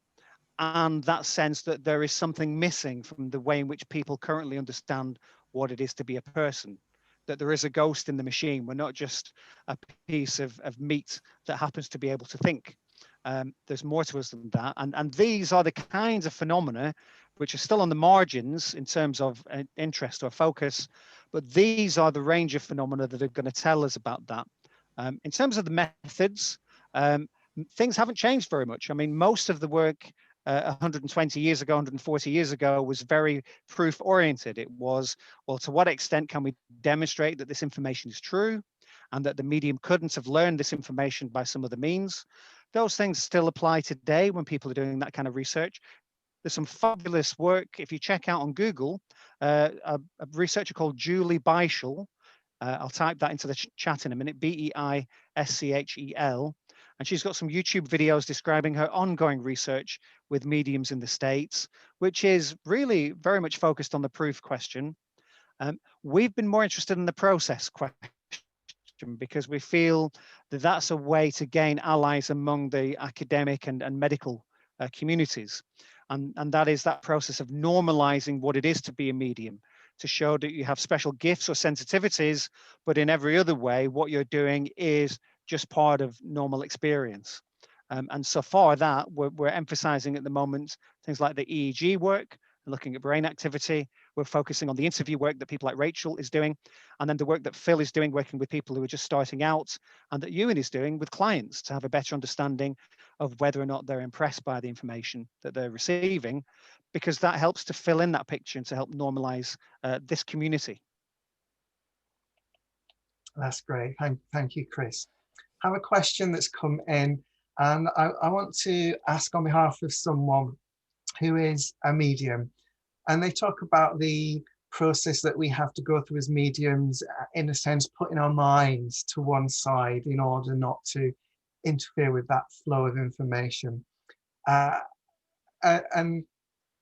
and that sense that there is something missing from the way in which people currently understand what it is to be a person, that there is a ghost in the machine. We're not just a piece of meat that happens to be able to think. There's more to us than that. And these are the kinds of phenomena which are still on the margins in terms of interest or focus, but these are the range of phenomena that are going to tell us about that. In terms of the methods, things haven't changed very much. I mean, most of the work 120 years ago, 140 years ago was very proof oriented. It was, well, to what extent can we demonstrate that this information is true and that the medium couldn't have learned this information by some other means? Those things still apply today when people are doing that kind of research. There's some fabulous work. If you check out on Google, a researcher called Julie Beischel, I'll type that into the chat in a minute, Beischel, and she's got some YouTube videos describing her ongoing research with mediums in the States, which is really very much focused on the proof question. We've been more interested in the process question because we feel that that's a way to gain allies among the academic and medical communities. And that is that process of normalizing what it is to be a medium, to show that you have special gifts or sensitivities, but in every other way, what you're doing is just part of normal experience. And so far that we're emphasizing at the moment things like the EEG work, looking at brain activity. We're focusing on the interview work that people like Rachel is doing, and then the work that Phil is doing, working with people who are just starting out, and that Ewan is doing with clients to have a better understanding of whether or not they're impressed by the information that they're receiving, because that helps to fill in that picture and to help normalize this community. That's great. Thank you, Chris. I have a question that's come in, and I want to ask on behalf of someone who is a medium, and they talk about the process that we have to go through as mediums, in a sense, putting our minds to one side in order not to interfere with that flow of information. And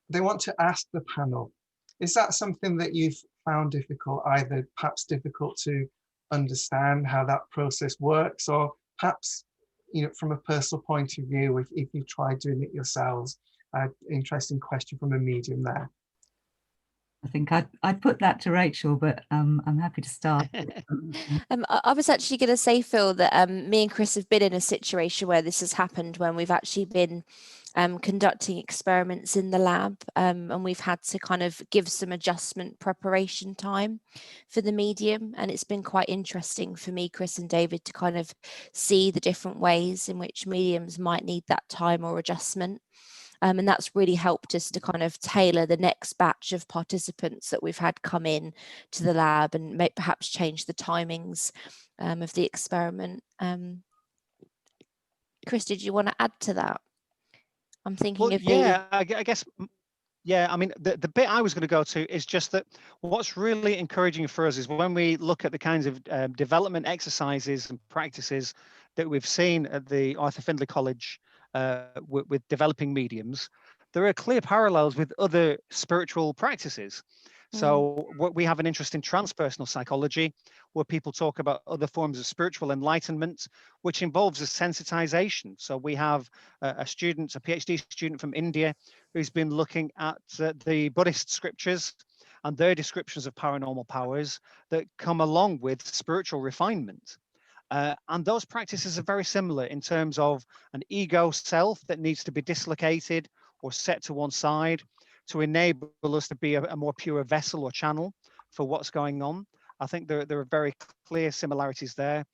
they want to ask the panel, is that something that you've found difficult, either perhaps difficult to understand how that process works, or perhaps, you know, from a personal point of view, if you tried doing it yourselves? Interesting question from a medium there. I think I'd put that to Rachel, but I'm happy to start. I was actually going to say, Phil, that me and Chris have been in a situation where this has happened, when we've actually been conducting experiments in the lab, and we've had to kind of give some adjustment preparation time for the medium. And it's been quite interesting for me, Chris and David, to kind of see the different ways in which mediums might need that time or adjustment. And that's really helped us to kind of tailor the next batch of participants that we've had come in to the lab, and perhaps change the timings of the experiment. Chris, did you want to add to that? I'm thinking of yeah, I guess. Yeah, I mean, the bit I was going to go to is just that what's really encouraging for us is when we look at the kinds of development exercises and practices that we've seen at the Arthur Findlay College with developing mediums, there are clear parallels with other spiritual practices. So we have an interest in transpersonal psychology, where people talk about other forms of spiritual enlightenment, which involves a sensitization. So we have a PhD student from India, who's been looking at the Buddhist scriptures and their descriptions of paranormal powers that come along with spiritual refinement. And those practices are very similar in terms of an ego self that needs to be dislocated or set to one side to enable us to be a more pure vessel or channel for what's going on. I think there are very clear similarities there.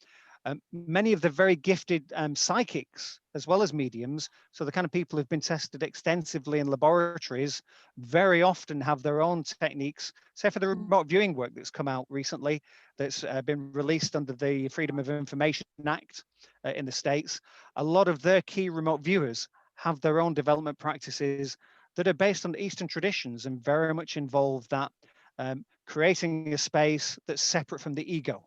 Many of the very gifted psychics, as well as mediums, so the kind of people who've been tested extensively in laboratories, very often have their own techniques. Say for the remote viewing work that's come out recently, that's been released under the Freedom of Information Act in the States, a lot of their key remote viewers have their own development practices that are based on Eastern traditions and very much involve that creating a space that's separate from the ego.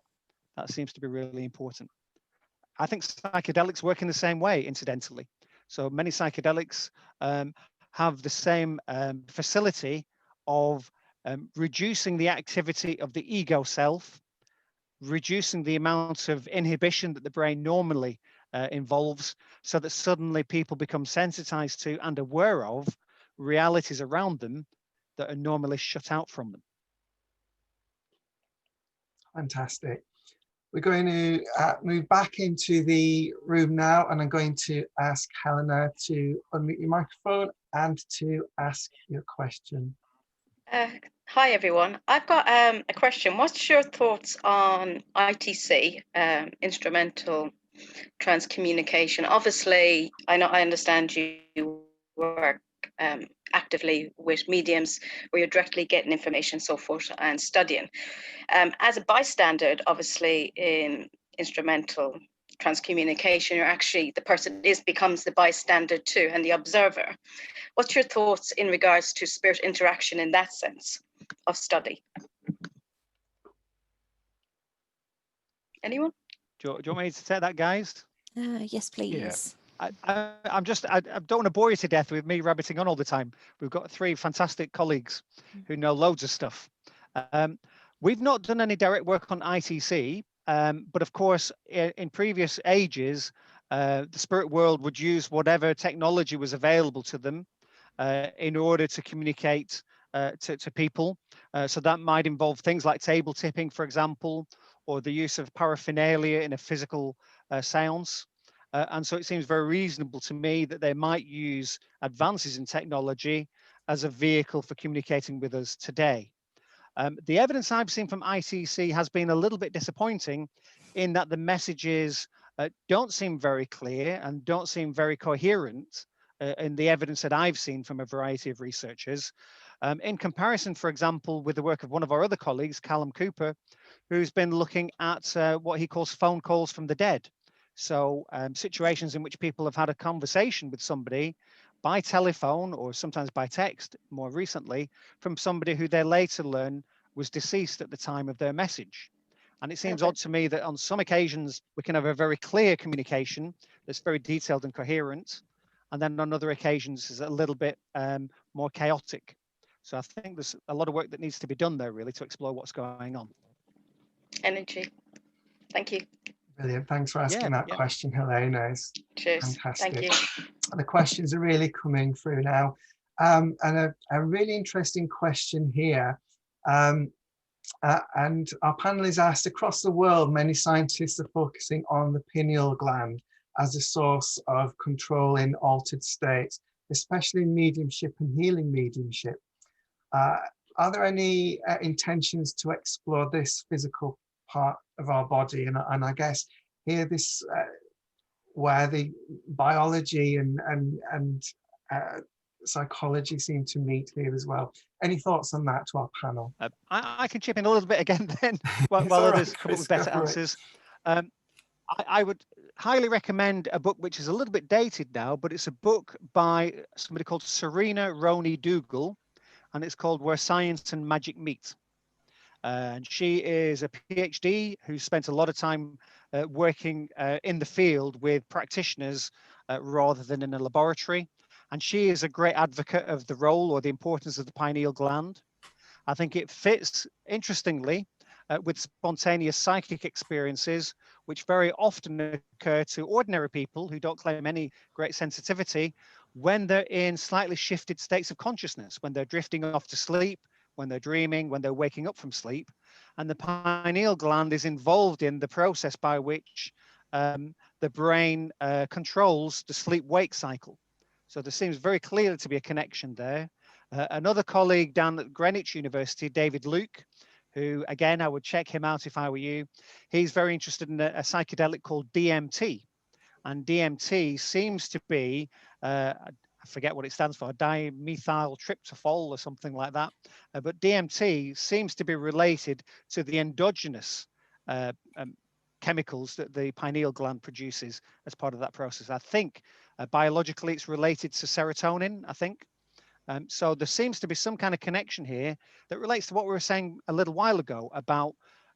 That seems to be really important. I think psychedelics work in the same way, incidentally. So many psychedelics have the same facility of reducing the activity of the ego self, reducing the amount of inhibition that the brain normally involves, so that suddenly people become sensitized to and aware of realities around them that are normally shut out from them. Fantastic. We're going to move back into the room now, and I'm going to ask Helena to unmute your microphone and to ask your question. Hi everyone. I've got a question. What's your thoughts on ITC, instrumental transcommunication? Obviously, I understand you work actively with mediums where you're directly getting information, so forth, and studying. As a bystander, obviously, in instrumental transcommunication, you're actually, the person becomes the bystander too, and the observer. What's your thoughts in regards to spirit interaction in that sense of study? Anyone? Do you want me to take that, guys? Yes, please. I don't want to bore you to death with me rabbiting on all the time. We've got 3 fantastic colleagues who know loads of stuff. We've not done any direct work on ITC, but of course, in previous ages, the spirit world would use whatever technology was available to them in order to communicate to people. So that might involve things like table tipping, for example, or the use of paraphernalia in a physical seance. And so it seems very reasonable to me that they might use advances in technology as a vehicle for communicating with us today. The evidence I've seen from ITC has been a little bit disappointing in that the messages don't seem very clear and don't seem very coherent in the evidence that I've seen from a variety of researchers. In comparison, for example, with the work of one of our other colleagues, Callum Cooper, who's been looking at what he calls phone calls from the dead. So situations in which people have had a conversation with somebody by telephone or sometimes by text more recently from somebody who they later learn was deceased at the time of their message. And it seems odd to me that on some occasions we can have a very clear communication that's very detailed and coherent. And then on other occasions is a little bit more chaotic. So I think there's a lot of work that needs to be done there really to explore what's going on. Energy. Thank you. Brilliant. Thanks for asking that question, Helena. It's Cheers. fantastic. Thank you. The questions are really coming through now. And a really interesting question here. And our panel is asked, across the world, many scientists are focusing on the pineal gland as a source of control in altered states, especially in mediumship and healing mediumship. Are there any intentions to explore this physical part of our body? And I guess here this where the biology and psychology seem to meet here as well. Any thoughts on that to our panel? I can chip in a little bit again then while others come up with better answers. I would highly recommend a book which is a little bit dated now, but it's a book by somebody called Serena Roney Dougal, and it's called Where Science and Magic Meet. And she is a PhD who spent a lot of time working in the field with practitioners rather than in a laboratory. And she is a great advocate of the role or the importance of the pineal gland. I think it fits, interestingly, with spontaneous psychic experiences, which very often occur to ordinary people who don't claim any great sensitivity when they're in slightly shifted states of consciousness, when they're drifting off to sleep, when they're dreaming, when they're waking up from sleep. And the pineal gland is involved in the process by which the brain controls the sleep-wake cycle. So there seems very clearly to be a connection there. Another colleague down at Greenwich University, David Luke, who, again, I would check him out if I were you. He's very interested in a psychedelic called DMT. And DMT seems to be, I forget what it stands for, dimethyltryptophan or something like that. But DMT seems to be related to the endogenous chemicals that the pineal gland produces as part of that process. I think biologically it's related to serotonin, I think. So there seems to be some kind of connection here that relates to what we were saying a little while ago about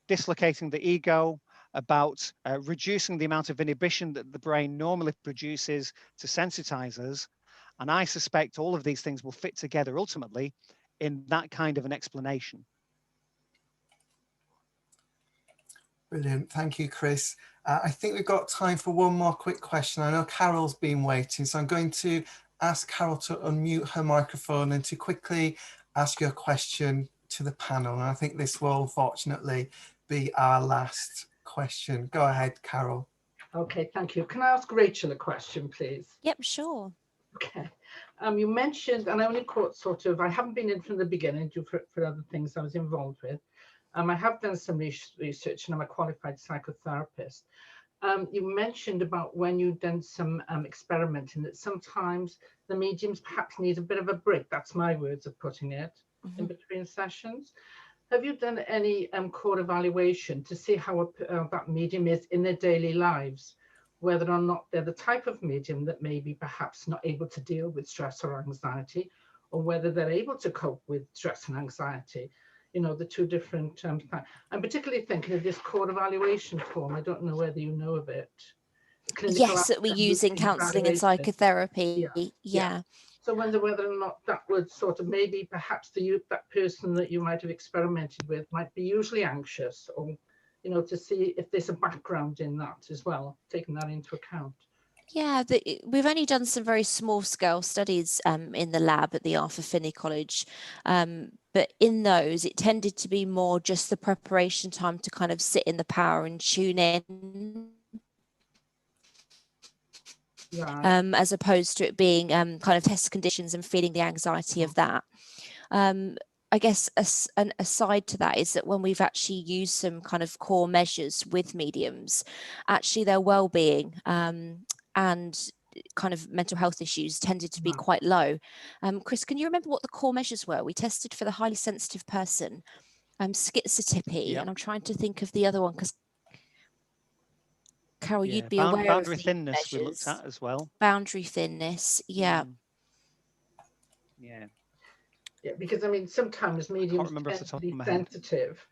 dislocating the ego, about reducing the amount of inhibition that the brain normally produces to sensitize us. And I suspect all of these things will fit together ultimately in that kind of an explanation. Brilliant. Thank you, Chris. I think we've got time for one more quick question. I know Carol's been waiting, so I'm going to ask Carol to unmute her microphone and to quickly ask your question to the panel. And I think this will unfortunately be our last question. Go ahead, Carol. Okay, thank you. Can I ask Rachel a question, please? Yep, sure. Okay. You mentioned, and I only caught sort of, I haven't been in from the beginning due for other things I was involved with. I have done some research and I'm a qualified psychotherapist. You mentioned about when you've done some experimenting that sometimes the mediums perhaps need a bit of a break. That's my words of putting it, in between sessions. Have you done any core evaluation to see how that medium is in their daily lives? Whether or not they're the type of medium that may be perhaps not able to deal with stress or anxiety, or whether they're able to cope with stress and anxiety. You know, the two different I'm particularly thinking of this core evaluation form. I don't know whether you know of it. Yes, that we use in counselling and psychotherapy. Yeah. So I wonder whether or not that would sort of maybe perhaps that person that you might have experimented with might be usually anxious, or, you know, to see if there's a background in that as well, taking that into account. Yeah, we've only done some very small scale studies in the lab at the Arthur Finney College. But in those, it tended to be more just the preparation time to kind of sit in the power and tune in. Right. As opposed to it being kind of test conditions and feeling the anxiety of that. I guess an aside to that is that when we've actually used some kind of core measures with mediums, actually their well-being and kind of mental health issues tended to be quite low. Chris, can you remember what the core measures were? We tested for the highly sensitive person, schizotypy, and I'm trying to think of the other one because Carol, you'd be aware boundary of thinness measures. we looked at as well. Boundary thinness, yeah. Yeah. Yeah, because I mean, sometimes mediums tend to be sensitive.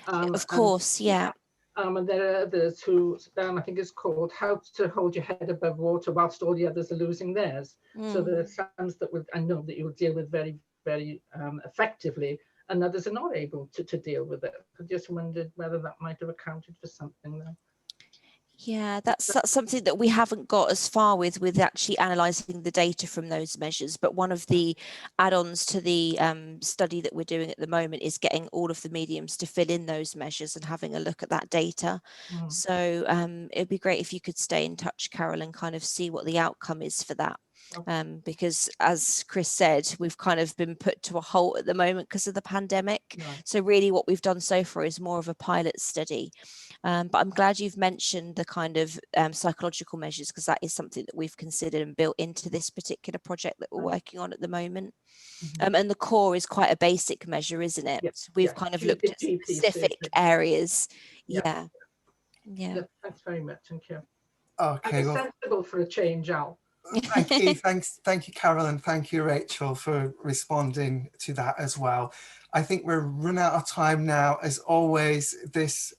Of course, yeah. And there are others who, I think it's called How to Hold Your Head Above Water Whilst All the Others Are Losing Theirs. So there are some that I know that you will deal with very, very effectively, and others are not able to deal with it. I just wondered whether that might have accounted for something there. Yeah, that's something that we haven't got as far with actually analysing the data from those measures. But one of the add-ons to the study that we're doing at the moment is getting all of the mediums to fill in those measures and having a look at that data. So it'd be great if you could stay in touch, Carol, and kind of see what the outcome is for that. Because as Chris said, we've kind of been put to a halt at the moment because of the pandemic. So really what we've done so far is more of a pilot study. But I'm glad you've mentioned the kind of psychological measures, because that is something that we've considered and built into this particular project that we're working on at the moment. And the core is quite a basic measure, isn't it? We've kind of looked at specific areas. Yeah. Thanks very much. Thank you. Okay. Well, sensible for a change, Al. Thank you. Thank you, Carol, and thank you, Rachel, for responding to that as well. I think we're run out of time now. As always, this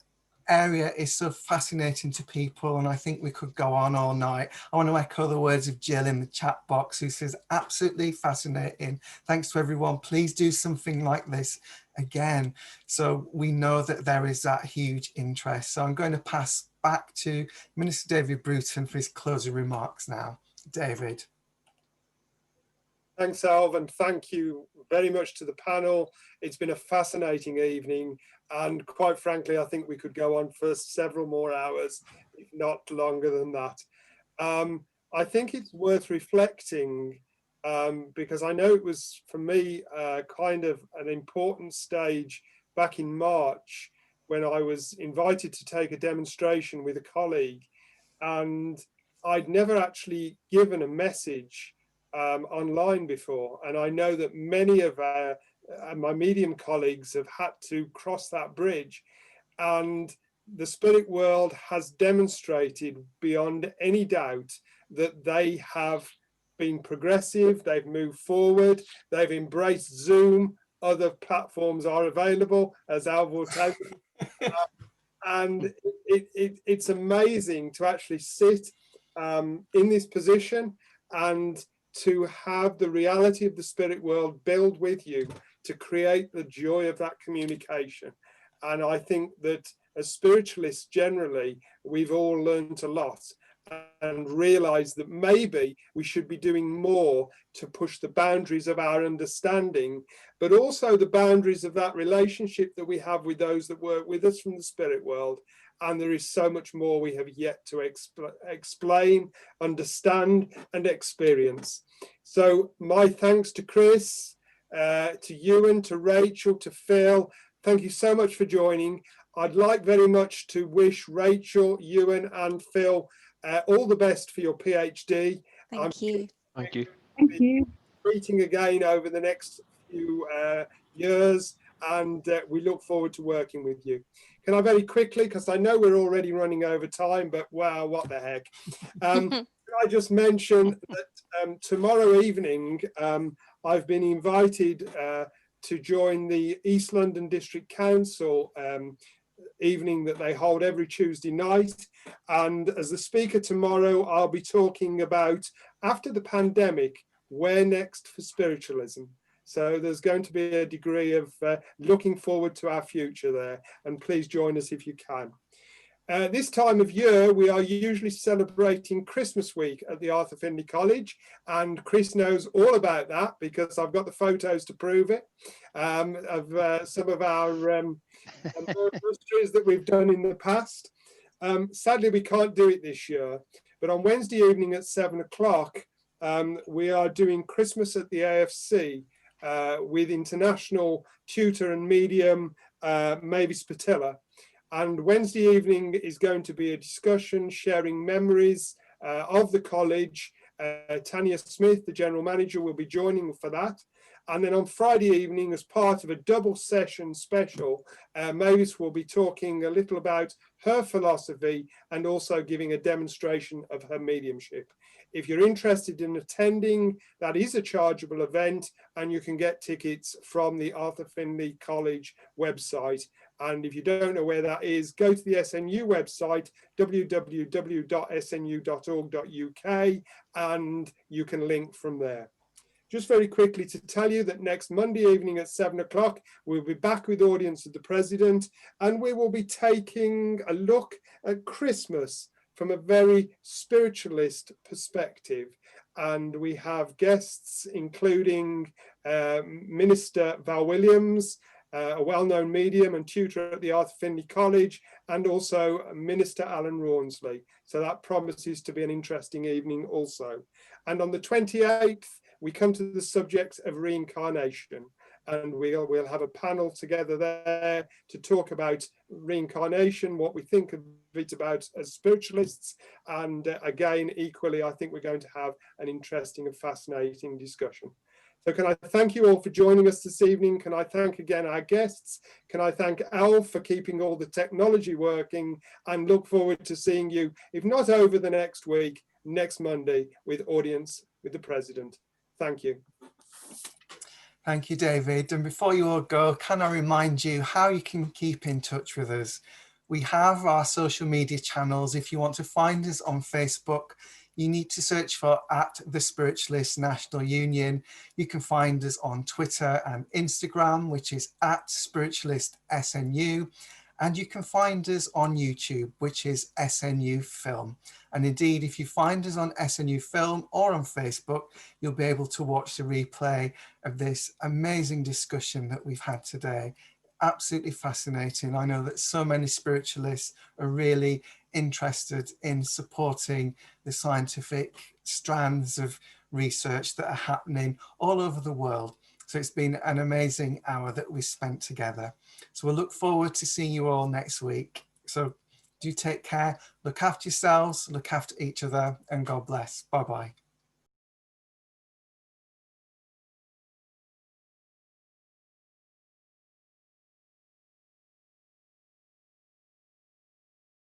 area is so fascinating to people, and I think we could go on all night. I want to echo the words of Jill in the chat box, who says absolutely fascinating. Thanks to everyone. Please do something like this again, so we know that there is that huge interest. So I'm going to pass back to Minister David Bruton for his closing remarks now. David. Thanks, Alv, and thank you very much to the panel. It's been a fascinating evening, and quite frankly, I think we could go on for several more hours, if not longer than that. I think it's worth reflecting, because I know it was, for me, kind of an important stage back in March when I was invited to take a demonstration with a colleague, and I'd never actually given a message online before, and I know that many of my medium colleagues have had to cross that bridge, and the spirit world has demonstrated beyond any doubt that they have been progressive, they've moved forward, they've embraced Zoom, other platforms are available, as Al will tell you. And it's amazing to actually sit in this position and to have the reality of the spirit world build with you to create the joy of that communication. And I think that as spiritualists generally, we've all learned a lot and realized that maybe we should be doing more to push the boundaries of our understanding, but also the boundaries of that relationship that we have with those that work with us from the spirit world. And there is so much more we have yet to explain, understand, and experience. So my thanks to Chris, to Ewan, to Rachel, to Phil. Thank you so much for joining. I'd like very much to wish Rachel, Ewan, and Phil all the best for your PhD. Thank you. Thank you. Thank you. Meeting again over the next few years, and we look forward to working with you. Can I very quickly, because I know we're already running over time, but wow, what the heck. Can I just mention that tomorrow evening, I've been invited to join the East London District Council evening that they hold every Tuesday night. And as the speaker tomorrow, I'll be talking about, after the pandemic, where next for spiritualism. So there's going to be a degree of looking forward to our future there. And please join us if you can. This time of year, we are usually celebrating Christmas week at the Arthur Finley College, and Chris knows all about that because I've got the photos to prove it of some of our mysteries that we've done in the past. Sadly, we can't do it this year, but on Wednesday evening at 7 o'clock, we are doing Christmas at the AFC with international tutor and medium Mavis Patilla. And Wednesday evening is going to be a discussion sharing memories of the college. Tanya Smith, the general manager, will be joining for that. And then on Friday evening, as part of a double session special, Mavis will be talking a little about her philosophy and also giving a demonstration of her mediumship. If you're interested in attending, that is a chargeable event, and you can get tickets from the Arthur Finley College website. And if you don't know where that is, go to the SNU website, www.snu.org.uk, and you can link from there. Just very quickly to tell you that next Monday evening at 7 o'clock, we'll be back with Audience of the President, and we will be taking a look at Christmas from a very spiritualist perspective. And we have guests, including Minister Val Williams, a well-known medium and tutor at the Arthur Finley College, and also Minister Alan Rawnsley. So that promises to be an interesting evening also. And on the 28th, we come to the subject of reincarnation, and we'll have a panel together there to talk about reincarnation, what we think of it about as spiritualists, and again, equally, I think we're going to have an interesting and fascinating discussion. So can I thank you all for joining us this evening? Can I thank again our guests? Can I thank Al for keeping all the technology working, and look forward to seeing you, if not over the next week, next Monday with Audience with the President. Thank you. Thank you, David. And before you all go, can I remind you how you can keep in touch with us? We have our social media channels. If you want to find us on Facebook, you need to search for @the Spiritualist National Union. You can find us on Twitter and Instagram, which is @SpiritualistSNU. And you can find us on YouTube, which is SNU Film. And indeed, if you find us on SNU Film or on Facebook, you'll be able to watch the replay of this amazing discussion that we've had today. Absolutely fascinating. I know that so many spiritualists are really interested in supporting the scientific strands of research that are happening all over the world. So it's been an amazing hour that we spent together. So we'll look forward to seeing you all next week. So do take care, look after yourselves, look after each other, and God bless. Bye-bye.